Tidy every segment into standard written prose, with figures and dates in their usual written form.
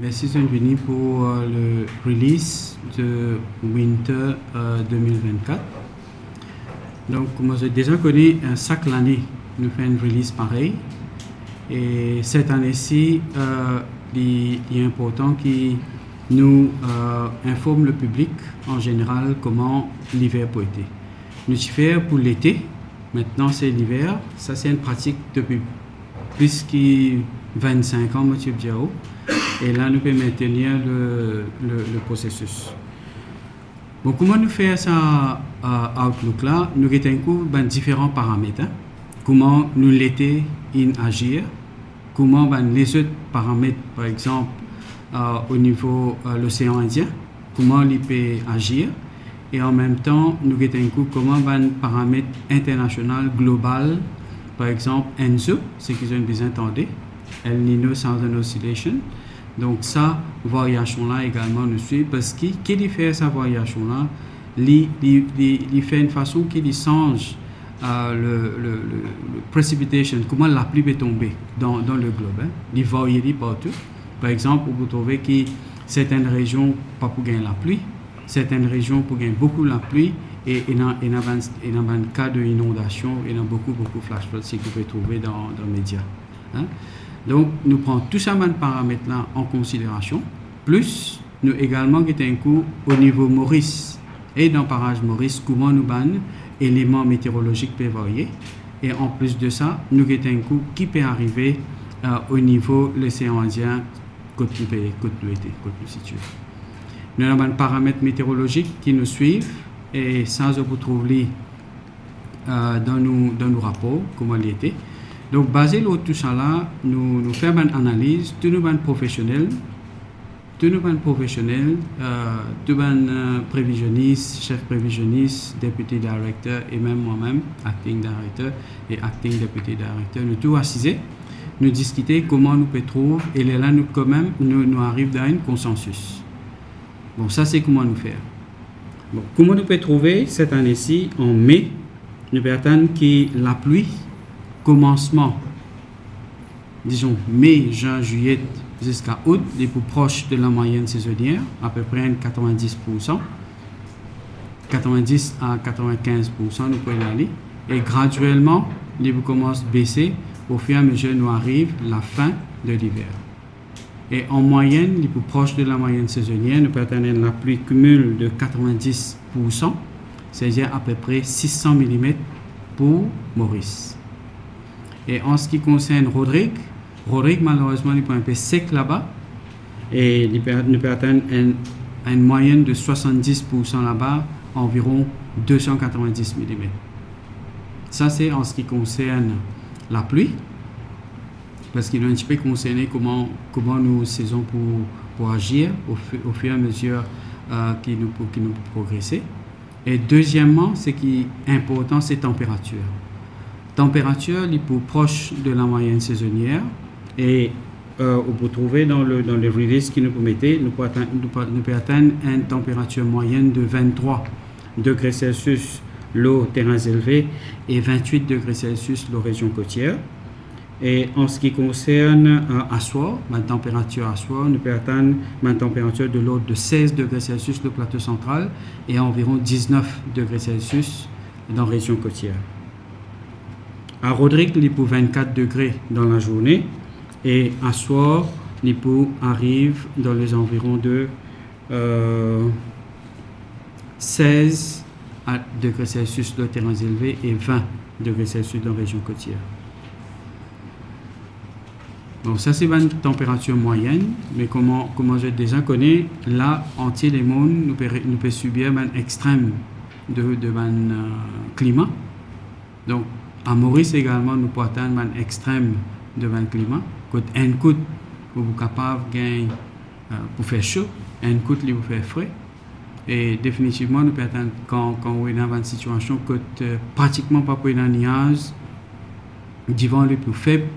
Merci Vini pour le release de Winter 2024. Donc, comme j'ai déjà connu, chaque année, nous faisons une release pareille. Et cette année-ci, il est important que nous informe le public en général comment l'hiver peut être. Nous faisons pour l'été, maintenant c'est l'hiver. Ça, c'est une pratique depuis plus de 25 ans, M. Diao. Et là, nous pouvons maintenir le processus. Bon, comment nous faisons ça Outlook là? Nous avons différents paramètres. Hein? Comment nous l'été agir? Comment les autres paramètres, par exemple, au niveau de l'océan Indien, comment il peut agir? Et en même temps, nous avons comment les paramètres internationaux global, par exemple, ENSO, c'est qu'ils ont besoin d'entendre, El Niño Southern Oscillation. Donc, ça, variation-là également nous suit parce qu'il fait cette variation-là, il fait une façon qu'il change le precipitation, comment la pluie peut tomber dans le globe. Hein. Il varie partout. Par exemple, vous trouvez que certaines régions pas pour gagner la pluie, certaines régions pour gagner beaucoup la pluie, et il y a un cas d'inondation, il y a beaucoup de flash floods que vous pouvez trouver dans les médias. Hein. Donc, nous prenons tous ces paramètres-là en considération, plus nous également avons un coup au niveau Maurice et dans le parage Maurice, comment nous ban éléments météorologiques peuvent varier. Et en plus de ça, nous avons un coup qui peut arriver au niveau de l'océan Indien, côté nous situé. Nous avons un paramètre météorologique qui nous suivent et ça, je vous trouve dans nos rapports, comment il était. Donc, basé sur tout ça là, nous faisons une analyse, tous nos professionnels, tous les prévisionnistes, chefs prévisionnistes, député directeur et même moi-même, acting director et acting député directeur, nous tous assisés, nous discuter comment nous pouvons trouver et là nous quand même nous arrivons à un consensus. Bon, ça c'est comment nous faire. Bon, comment nous pouvons trouver cette année-ci en mai, nous pouvons attendre que la pluie commencement, disons mai, juin, juillet jusqu'à août, les plus proches de la moyenne saisonnière, à peu près 90%, 90 à 95%, nous pouvons aller. Et graduellement, les plus commencent à baisser au fur et à mesure nous arrive la fin de l'hiver. Et en moyenne, les plus proches de la moyenne saisonnière, nous pouvons atteindre la pluie cumule de 90%, c'est-à-dire à peu près 600 mm pour Maurice. Et en ce qui concerne Rodrigue, malheureusement, il est un peu sec là-bas. Et il peut atteindre une moyenne de 70% là-bas, environ 290 mm. Ça, c'est en ce qui concerne la pluie. Parce qu'il est un petit peu concerné comment nous saisons pour agir au fur et à mesure qu'il nous peut progresser. Et deuxièmement, ce qui est important, c'est la température. Température les plus proches de la moyenne saisonnière et on peut trouver dans le release qui nous permettait, nous pouvons atteindre une température moyenne de 23 degrés Celsius l'eau terrains élevés et 28 degrés Celsius l'eau région côtière. Et en ce qui concerne Assoir, ma température Assoir, nous pouvons atteindre ma température de l'ordre de 16 degrés Celsius le plateau central et environ 19 degrés Celsius dans la région côtière. À Rodrigue, il pour 24 degrés dans la journée et à soir, il arrive dans les environs de 16 degrés Celsius dans les terrains élevés et 20 degrés Celsius dans la région côtière. Donc ça c'est une température moyenne, mais comment je déjà connais, là, entier les mondes, nous pouvons subir un extrême de climat. Donc, à Maurice également, nous pouvons atteindre un extrême de climat. Un coup, vous êtes capable de gagner pour faire chaud, un coup, vous faire frais. Et définitivement, nous pouvons atteindre quand on est dans une situation que pratiquement pas pour une nuage, divant les plus faibles,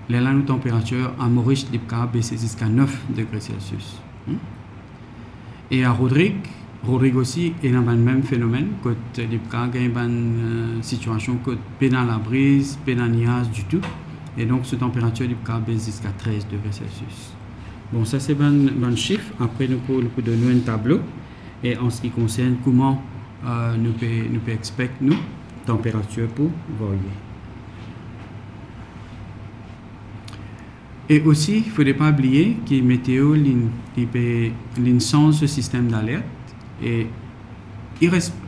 la température à Maurice est capable de baisser jusqu'à 9 degrés Celsius. Et à Rodrigue aussi est dans le même phénomène, quand il y a une situation que pas dans la brise, pas dans le nuage du tout. Et donc, cette température est capable de baisser jusqu'à 13 degrés Celsius. Bon, ça c'est bon chiffre. Après, nous pouvons donner un tableau. Et en ce qui concerne comment nous pouvons expecter nous température pour varier. Et aussi, il ne faudrait pas oublier que la météo change ce système d'alerte. Et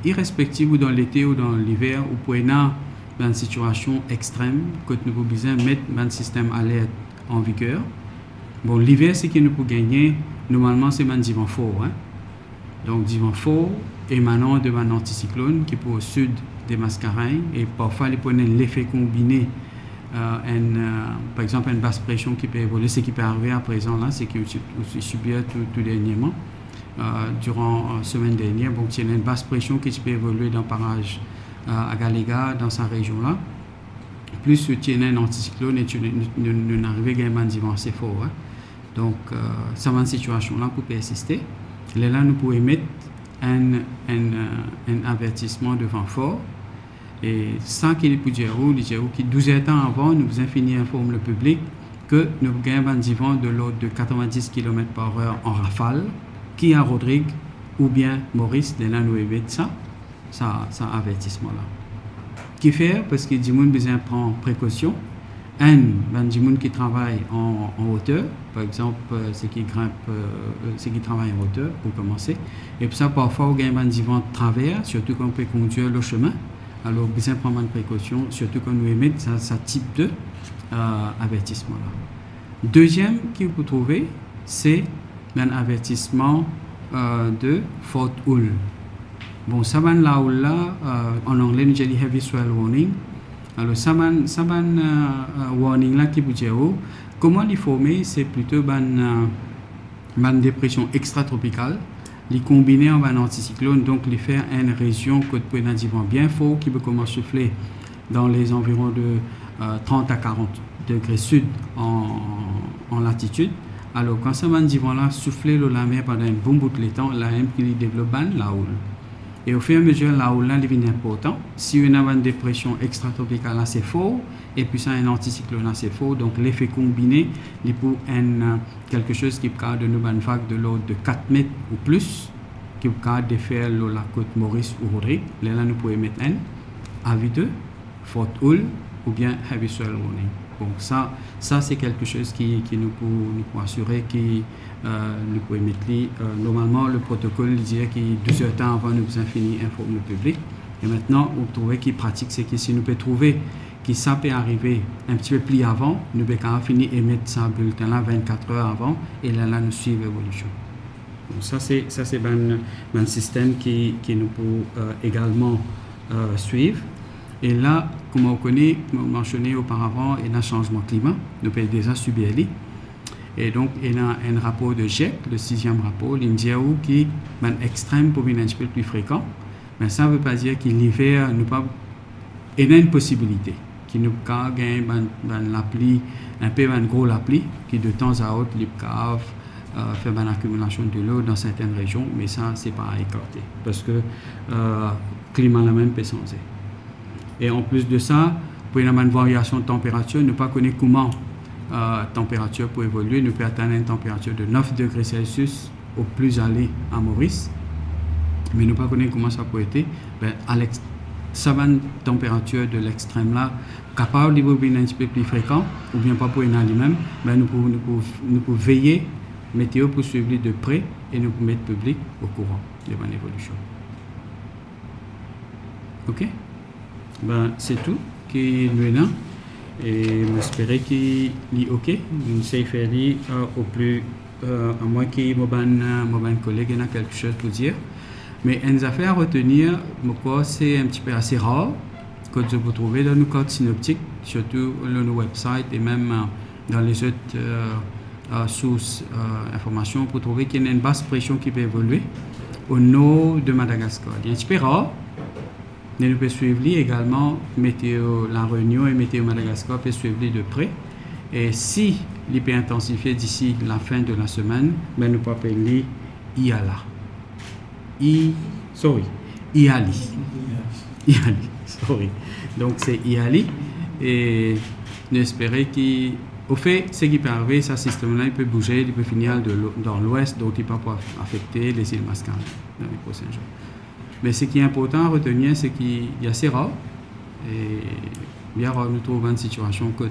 irrespective ou dans l'été ou dans l'hiver, ou pour être dans une situation extrême, que nous pouvons besoin mettre un système d'alerte en vigueur. Bon, l'hiver, c'est que nous pouvons gagner, normalement, c'est un vent fort. Hein? Donc, du vent fort émanant de un anticyclone qui est au sud des Mascareilles et parfois, il peut avoir l'effet combiné. Par exemple, une basse pression qui peut évoluer, ce qui peut arriver à présent, là, c'est qu'il subit tout dernièrement. Durant la semaine dernière, bon, il y a une basse pression qui peut évoluer dans le parage à Galega, dans sa région-là. Plus il y a un anticyclone et nous n'arrivons pas à un vent assez fort. Hein? Donc, ça va une situation-là pour persister. Là, nous pouvons mettre un avertissement de vent fort. Et sans qu'il peut dire que 12 ans avant, nous avons fini informer le public que nous avons un vent de l'ordre de 90 km/h en rafale, qui a Rodrigue ou bien Maurice, de là nous évite ça avertissement-là. Qui fait parce que les gens ont besoin de prendre précaution. Les gens qui travaillent en hauteur, par exemple, ceux qui travaillent en hauteur pour commencer. Et puis ça, parfois, on gagne des vents de travers, surtout quand on peut conduire le chemin. Alors, besoin de prendre une précaution, surtout quand nous émettons ce type de avertissement-là. Deuxième qu'il faut trouver, c'est un avertissement de faute houle. Bon, ça va là où là, en anglais, nous dit heavy swell warning. Alors, ça va warning là qui vous dit comment les former, c'est plutôt une dépression extratropicale. Les combiner en un anticyclone, donc les faire une région que peut être un vent bien fort qui peut commencer à souffler dans les environs de 30 à 40 degrés sud en latitude. Alors quand ça va un vent là souffler la mer pendant un bon bout de temps, la M qui développe la houle. Et au fur et à mesure la houle là devient important. Si on a une dépression extratropicale assez forte et puis ça un anticyclone assez fort, donc l'effet combiné il pour quelque chose qui peut de nous une vague de l'ordre de 4 mètres ou plus qui peut de faire la côte Maurice ou Rodrigue. Là nous pouvons mettre un avis de forte houle ou bien heavy swell warning. Bon, ça c'est quelque chose qui nous peut assurer que nous pouvons mettre. Normalement, le protocole disait que 12 heures avant, nous avons fini informer le public. Et maintenant, vous trouvez qu'il pratique, c'est que si nous pouvons trouver que ça peut arriver un petit peu plus avant, nous pouvons finir émettre ça bulletin là 24 heures avant et là nous suivons l'évolution. Donc ça c'est un système qui nous peut également suivre. Et là, comme on connaît, comme on mentionné auparavant, il y a un changement climat, nous pouvons déjà subir. Et donc, il y a un rapport de GIEC, le 6e rapport, l'India qui est un extrême pour un petit peu plus fréquent. Mais ça ne veut pas dire que l'hiver, il y a une possibilité. Qui nous a gagné l'appli, un peu un gros l'appli, qui de temps à autre, il peut faire une accumulation de l'eau dans certaines régions, mais ça, ce n'est pas à écarter. Parce que le climat la même peut changer. Et en plus de ça, pour une variation de température, ne pas connaître comment la température peut évoluer. Nous pouvons atteindre une température de 9 degrés Celsius au plus aller à Maurice. Mais ne pas connaître comment ça peut être. Ça va une température de l'extrême là, capable de devenir un petit peu plus fréquent, ou bien pas pour une lui-même, nous pouvons veiller météo pour suivre de près et nous pouvons mettre le public au courant de l'évolution. Ok? C'est tout qui nous est là et j'espère qu'il est ok. Nous essayons de faire au plus à moins que mon collègue ait quelque chose pour dire. Mais une affaire à retenir, c'est un petit peu assez rare que vous trouvez dans nos codes synoptiques, surtout sur nos websites et même dans les autres sources d'informations pour trouver qu'il y a une basse pression qui peut évoluer au nord de Madagascar. Il est un petit peu rare. Nous pouvons suivre également météo La Réunion et météo Madagascar peut suivre de près. Et si il peut intensifier d'ici la fin de la semaine, nous pouvons appeler IALA. IALI. Sorry. Donc c'est IALI et nous espérons que au fait, ce qui peut arriver, ce système-là, il peut bouger, il peut finir dans l'ouest, donc il peut pas affecter les îles Mascarenes dans les prochains jours. Mais ce qui est important à retenir, c'est qu'il y a assez rare. Et bien rare, nous trouvons une situation où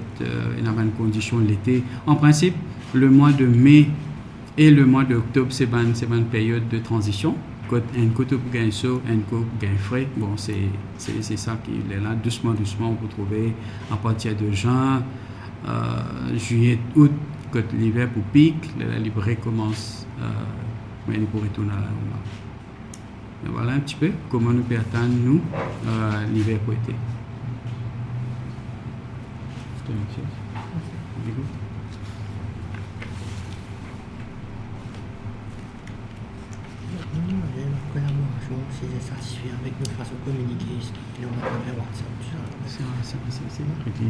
il y a une condition l'été. En principe, le mois de mai et le mois d'octobre, c'est une période de transition. Quand un côté pour gagner chaud, un côté pour gagner frais. Bon, c'est ça qui est là. Doucement, on peut trouver à partir de juin, juillet, août, quand l'hiver pour pique, la librairie commence, mais il peut retourner à la normale. Voilà un petit peu comment nous pouvons atteindre, nous, l'hiver pour été. Si c'est satisfait avec notre façon de communiquer, et on va faire WhatsApp, tout ça. C'est après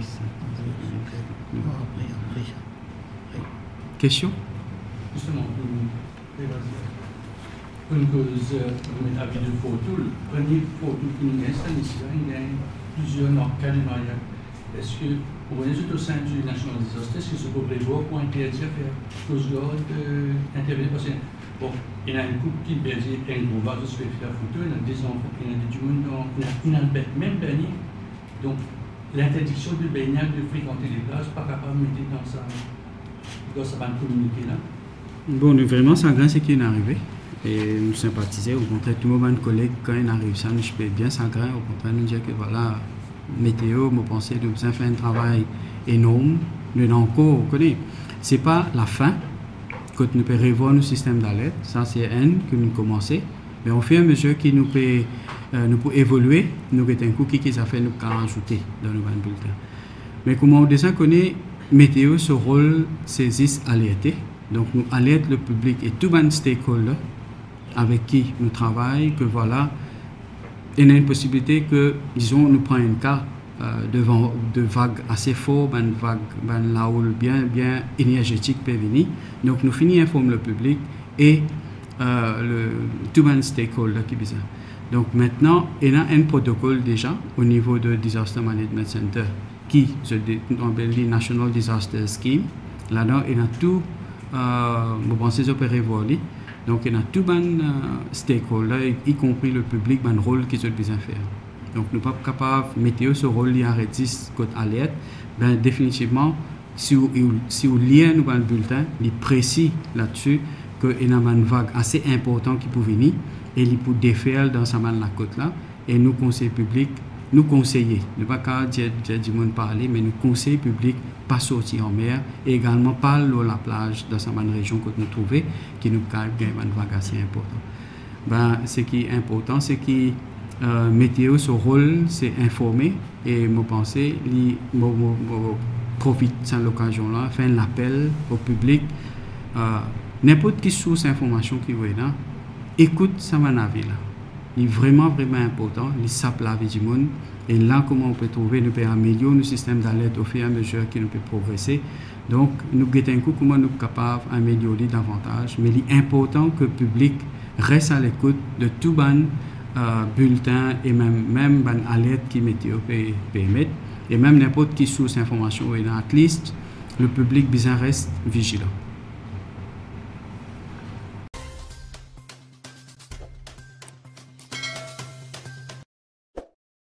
ça. Question? Justement, pour une cause de avis de photo, le premier photo qui nous installe ici, il y a plusieurs cas de mariage. Est-ce que, pour les autres au sein du National Disaster, est-ce que ce peut prévoir pour interdire faire cause d'ordre d'intervenir? Parce que, bon, il y a une couple qui perdit un gros vase de se faire la photo, il y a des enfants, il y a du monde, il y a même baigné. Donc, l'interdiction de baignade, de fréquenter les plages, pas capable de mettre dans ça va communiquer là. Bon, nous vraiment, c'est un grand ce qui est arrivé. Et nous sympathisons. Au contraire, tout le monde, collègue, quand il arrive ça, nous je peux bien s'agréer. Au contraire, nous dire que voilà, météo, nous pensons de nous faire un travail énorme. Nous encore, vous connaissez, c'est pas la fin. Quand nous pouvons revoir nos systèmes d'alerte, ça c'est un que nous commençons. Mais au fur et à mesure que nous pouvons évoluer, nous avons un coup qui a fait nous ajouter dans nos bulletins. Mais comme on déjà connaît, météo, ce rôle saisit alerter. Donc nous alerte le public et tout les stakeholders avec qui nous travaillons, que voilà, il y a une possibilité que, disons, nous prenons un cas de vagues assez fort, une vague là où bien énergétique peut venir. Donc nous finissons informer le public et tout les stakeholders qui besoin. Donc maintenant, il y a un protocole déjà au niveau de Disaster Management Center qui se dit National Disaster Scheme. Là-dedans, il y a tout, vous pensez opérer voler. Donc il y a tout les stakeholders, y compris le public, un rôle qu'ils ont besoin de faire. Donc nous ne sommes pas capables de mettre ce rôle à arrêter côté alerte. Ben, définitivement, si vous lisez le bulletin, il est précis là-dessus qu'il y a une vague assez importante qui peut venir et il peut défaire dans sa main la côte là. Et nous, conseils publics, nous conseiller, ne pas qu'à dire du monde parler, mais nous conseils publics pas sortir en mer et également pas l'eau la plage dans sa main région que nous trouvons qui nous gagne une vague assez importante. Ben, ce qui est important, c'est que météo, son rôle, c'est informer et me penser, profite de cette occasion-là, faire un appel au public, n'importe quelle source d'information qui est là, écoute ça m'a avis là. C'est vraiment important, il sape la vie du monde et là comment on peut trouver, nous peut améliorer nos systèmes d'alerte au fur et à mesure qu'il peut progresser. Donc nous guettons un coup comment nous sommes capables d'améliorer davantage, mais il est important que le public reste à l'écoute de tout ban bulletin et même ban alerte qui météo peut émettre et même n'importe quelle source d'information, at least le public reste vigilant.